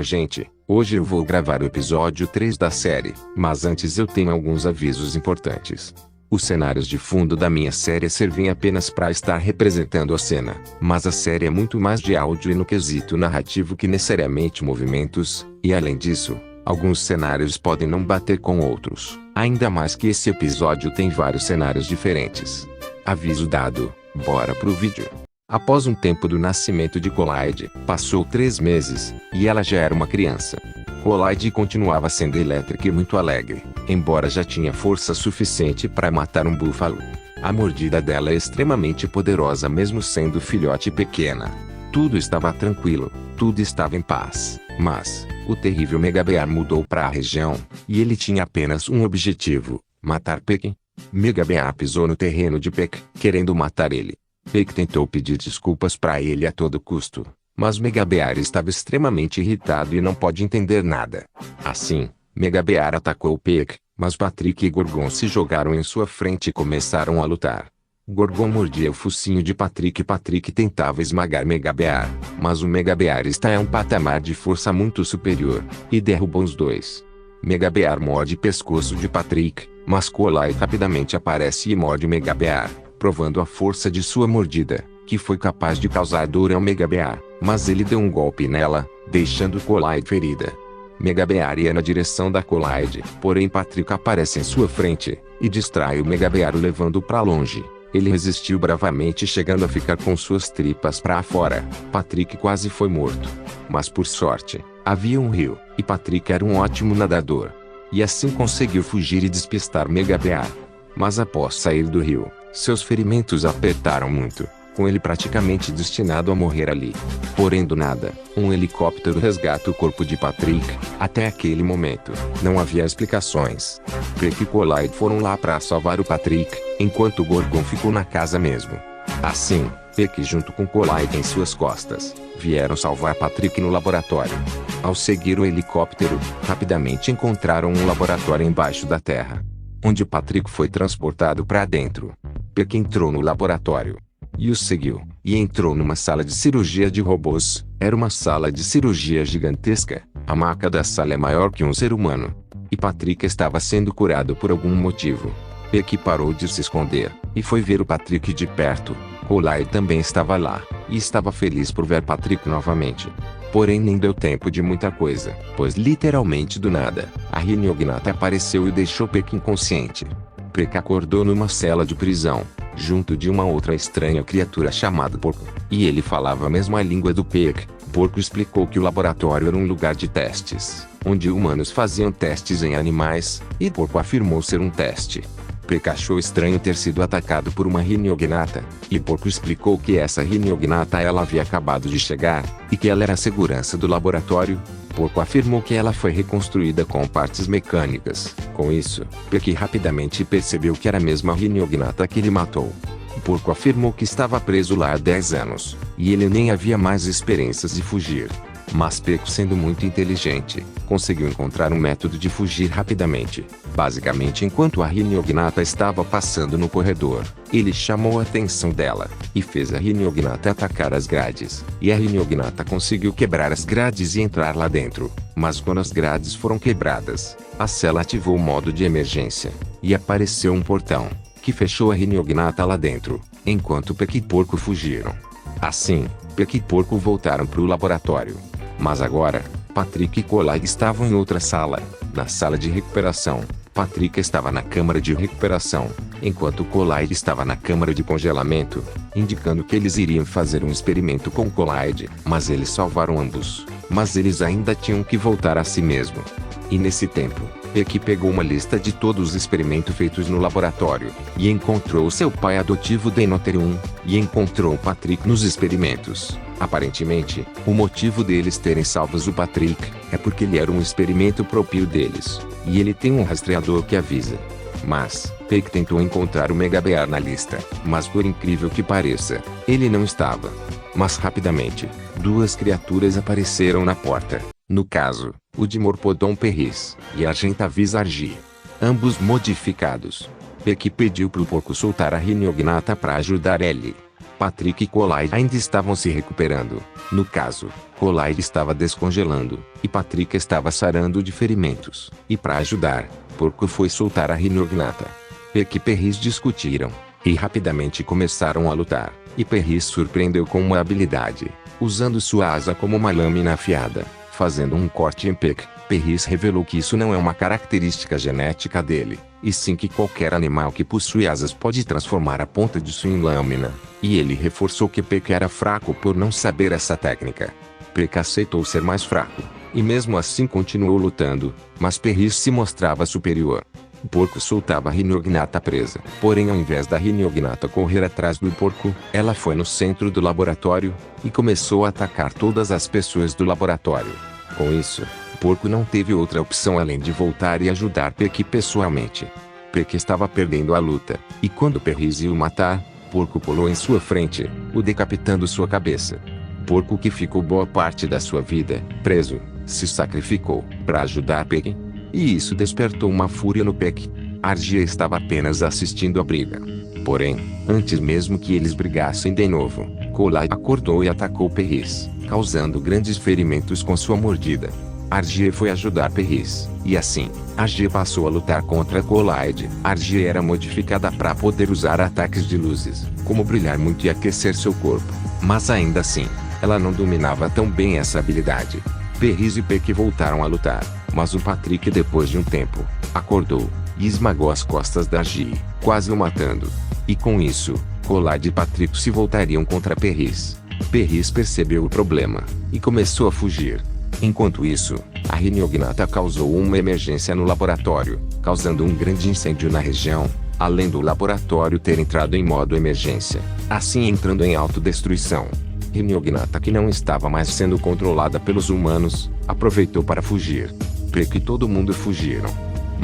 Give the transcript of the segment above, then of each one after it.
Gente, hoje eu vou gravar o episódio 3 da série, mas antes eu tenho alguns avisos importantes. Os cenários de fundo da minha série servem apenas para estar representando a cena, mas a série é muito mais de áudio e no quesito narrativo que necessariamente movimentos, e além disso, alguns cenários podem não bater com outros, ainda mais que esse episódio tem vários cenários diferentes. Aviso dado, bora pro vídeo. Após um tempo do nascimento de Collide, passou 3 meses, e ela já era uma criança. Collide continuava sendo elétrica e muito alegre, embora já tinha força suficiente para matar um búfalo. A mordida dela é extremamente poderosa mesmo sendo filhote pequena. Tudo estava tranquilo, tudo estava em paz, mas o terrível Mega Bear mudou para a região, e ele tinha apenas um objetivo: matar Peck. Mega Bear pisou no terreno de Peck, querendo matar ele. Peck tentou pedir desculpas para ele a todo custo, mas Mega Bear estava extremamente irritado e não pode entender nada. Assim, Mega Bear atacou Peck, mas Patrick e Gorgon se jogaram em sua frente e começaram a lutar. Gorgon mordia o focinho de Patrick e Patrick tentava esmagar Mega Bear, mas o Mega Bear está em um patamar de força muito superior, e derrubou os dois. Mega Bear morde o pescoço de Patrick, mas Collide rapidamente aparece e morde Mega Bear, provando a força de sua mordida, que foi capaz de causar dor ao Mega Bear, mas ele deu um golpe nela, deixando Collide ferida. Mega Bear ia na direção da Collide, porém Patrick aparece em sua frente, e distrai o Mega Bear levando-o para longe. Ele resistiu bravamente chegando a ficar com suas tripas para fora. Patrick quase foi morto. Mas por sorte, havia um rio, e Patrick era um ótimo nadador. E assim conseguiu fugir e despistar Mega Bear. Mas após sair do rio, seus ferimentos apertaram muito, com ele praticamente destinado a morrer ali. Porém do nada, um helicóptero resgata o corpo de Patrick. Até aquele momento, não havia explicações. Peck e Collide foram lá para salvar o Patrick, enquanto Gorgon ficou na casa mesmo. Assim, Peck junto com Collide em suas costas, vieram salvar Patrick no laboratório. Ao seguir o helicóptero, rapidamente encontraram um laboratório embaixo da terra, onde Patrick foi transportado para dentro. Peck entrou no laboratório e o seguiu, e entrou numa sala de cirurgia de robôs. Era uma sala de cirurgia gigantesca, a maca da sala é maior que um ser humano. E Patrick estava sendo curado por algum motivo. Peck parou de se esconder, e foi ver o Patrick de perto. Collide também estava lá, e estava feliz por ver Patrick novamente. Porém nem deu tempo de muita coisa, pois literalmente do nada, a Rhinognata apareceu e deixou Peck inconsciente. Peck acordou numa cela de prisão, junto de uma outra estranha criatura chamada Porco, e ele falava a mesma língua do Peck. Porco explicou que o laboratório era um lugar de testes, onde humanos faziam testes em animais, e Porco afirmou ser um teste. Peck achou estranho ter sido atacado por uma Rhinognata, e Porco explicou que essa Rhinognata ela havia acabado de chegar, e que ela era a segurança do laboratório. Porco afirmou que ela foi reconstruída com partes mecânicas. Com isso, Peck rapidamente percebeu que era a mesma Rhinognata que ele matou. Porco afirmou que estava preso lá há 10 anos, e ele nem havia mais experiências de fugir. Mas Peck, sendo muito inteligente, conseguiu encontrar um método de fugir rapidamente. Basicamente, enquanto a Rhinognata estava passando no corredor, ele chamou a atenção dela, e fez a Rhinognata atacar as grades. E a Rhinognata conseguiu quebrar as grades e entrar lá dentro. Mas quando as grades foram quebradas, a cela ativou o modo de emergência, e apareceu um portão, que fechou a Rhinognata lá dentro, enquanto Peck e Porco fugiram. Assim, Peck e Porco voltaram para o laboratório. Mas agora, Patrick e Collide estavam em outra sala, na sala de recuperação. Patrick estava na câmara de recuperação, enquanto Collide estava na câmara de congelamento, indicando que eles iriam fazer um experimento com Collide, mas eles salvaram ambos. Mas eles ainda tinham que voltar a si mesmo. E nesse tempo, Peck pegou uma lista de todos os experimentos feitos no laboratório, e encontrou seu pai adotivo Denoterium, e encontrou Patrick nos experimentos. Aparentemente, o motivo deles terem salvos o Patrick, é porque ele era um experimento próprio deles, e ele tem um rastreador que avisa. Mas, Peck tentou encontrar o Mega Bear na lista, mas por incrível que pareça, ele não estava. Mas rapidamente, 2 criaturas apareceram na porta. No caso, o de Morpodon Perris, e a Gentavis Argi. Ambos modificados. Peck pediu pro Porco soltar a Rhinognata para ajudar ele. Patrick e Collide ainda estavam se recuperando. No caso, Colaide estava descongelando, e Patrick estava sarando de ferimentos. E para ajudar, Porco foi soltar a Rhinognata. Peck e Perris discutiram, e rapidamente começaram a lutar, e Perris surpreendeu com uma habilidade, usando sua asa como uma lâmina afiada, fazendo um corte em Peck. Perris revelou que isso não é uma característica genética dele, e sim que qualquer animal que possui asas pode transformar a ponta de sua em lâmina, e ele reforçou que Peck era fraco por não saber essa técnica. Peck aceitou ser mais fraco, e mesmo assim continuou lutando, mas Perris se mostrava superior. O porco soltava a Rhinognata presa, porém ao invés da Rhinognata correr atrás do porco, ela foi no centro do laboratório, e começou a atacar todas as pessoas do laboratório. Com isso, o porco não teve outra opção além de voltar e ajudar Peck pessoalmente. Peck estava perdendo a luta, e quando Perris ia o matar, Porco pulou em sua frente, o decapitando sua cabeça. Porco, que ficou boa parte da sua vida preso, se sacrificou para ajudar Peck. E isso despertou uma fúria no Peck. Argia estava apenas assistindo a briga. Porém, antes mesmo que eles brigassem de novo, Colaide acordou e atacou Perris, causando grandes ferimentos com sua mordida. Argia foi ajudar Perris, e assim, Argia passou a lutar contra Colaide. Argia era modificada para poder usar ataques de luzes, como brilhar muito e aquecer seu corpo, mas ainda assim, ela não dominava tão bem essa habilidade. Perris e Peck voltaram a lutar, mas o Patrick, depois de um tempo, acordou, e esmagou as costas da Argia, quase o matando. E com isso, Colaide e Patrick se voltariam contra Perris. Perris percebeu o problema, e começou a fugir. Enquanto isso, a Rhinognata causou uma emergência no laboratório, causando um grande incêndio na região, além do laboratório ter entrado em modo emergência, assim entrando em autodestruição. Rhinognata, que não estava mais sendo controlada pelos humanos, aproveitou para fugir. Peck e todo mundo fugiram.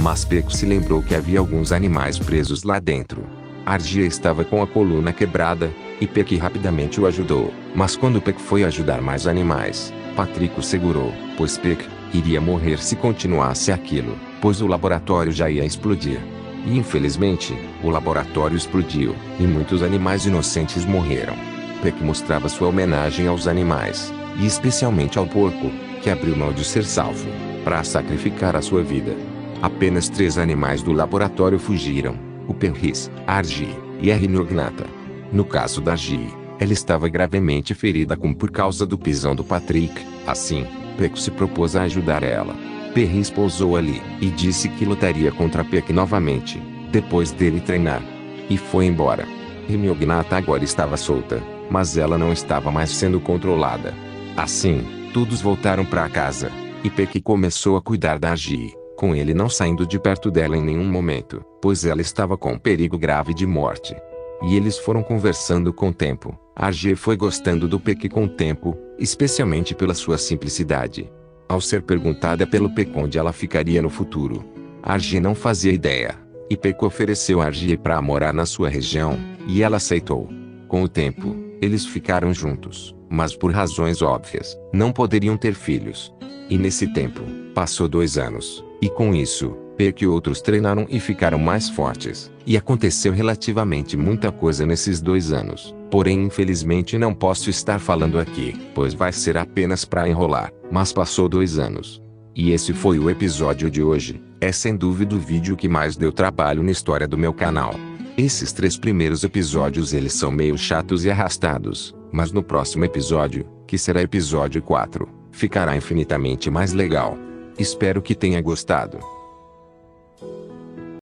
Mas Peck se lembrou que havia alguns animais presos lá dentro. Argia estava com a coluna quebrada, e Peck rapidamente o ajudou. Mas quando Peck foi ajudar mais animais, Patrick o segurou, pois Peck iria morrer se continuasse aquilo, pois o laboratório já ia explodir. E infelizmente, o laboratório explodiu, e muitos animais inocentes morreram. Peck mostrava sua homenagem aos animais, e especialmente ao porco, que abriu mão de ser salvo, para sacrificar a sua vida. Apenas 3 animais do laboratório fugiram: o Perris, a Argia e a Rhinognata. No caso da Argia, ela estava gravemente ferida por causa do pisão do Patrick. Assim, Peck se propôs a ajudar ela. Perris pousou ali, e disse que lutaria contra Peck novamente, depois dele treinar. E foi embora. Rhinognata agora estava solta, mas ela não estava mais sendo controlada. Assim, todos voltaram para casa, e Peck começou a cuidar da Argia, com ele não saindo de perto dela em nenhum momento, pois ela estava com perigo grave de morte. E eles foram conversando com o tempo. A Argia foi gostando do Peck com o tempo, especialmente pela sua simplicidade. Ao ser perguntada pelo Peck onde ela ficaria no futuro, a Argia não fazia ideia, e Peck ofereceu a Argia para morar na sua região, e ela aceitou. Com o tempo, eles ficaram juntos, mas por razões óbvias, não poderiam ter filhos. E nesse tempo, passou 2 anos, e com isso, Peck e outros treinaram e ficaram mais fortes, e aconteceu relativamente muita coisa nesses 2 anos. Porém, infelizmente não posso estar falando aqui, pois vai ser apenas para enrolar, mas passou 2 anos. E esse foi o episódio de hoje. É sem dúvida o vídeo que mais deu trabalho na história do meu canal. Esses 3 primeiros episódios eles são meio chatos e arrastados, mas no próximo episódio, que será episódio 4, ficará infinitamente mais legal. Espero que tenha gostado.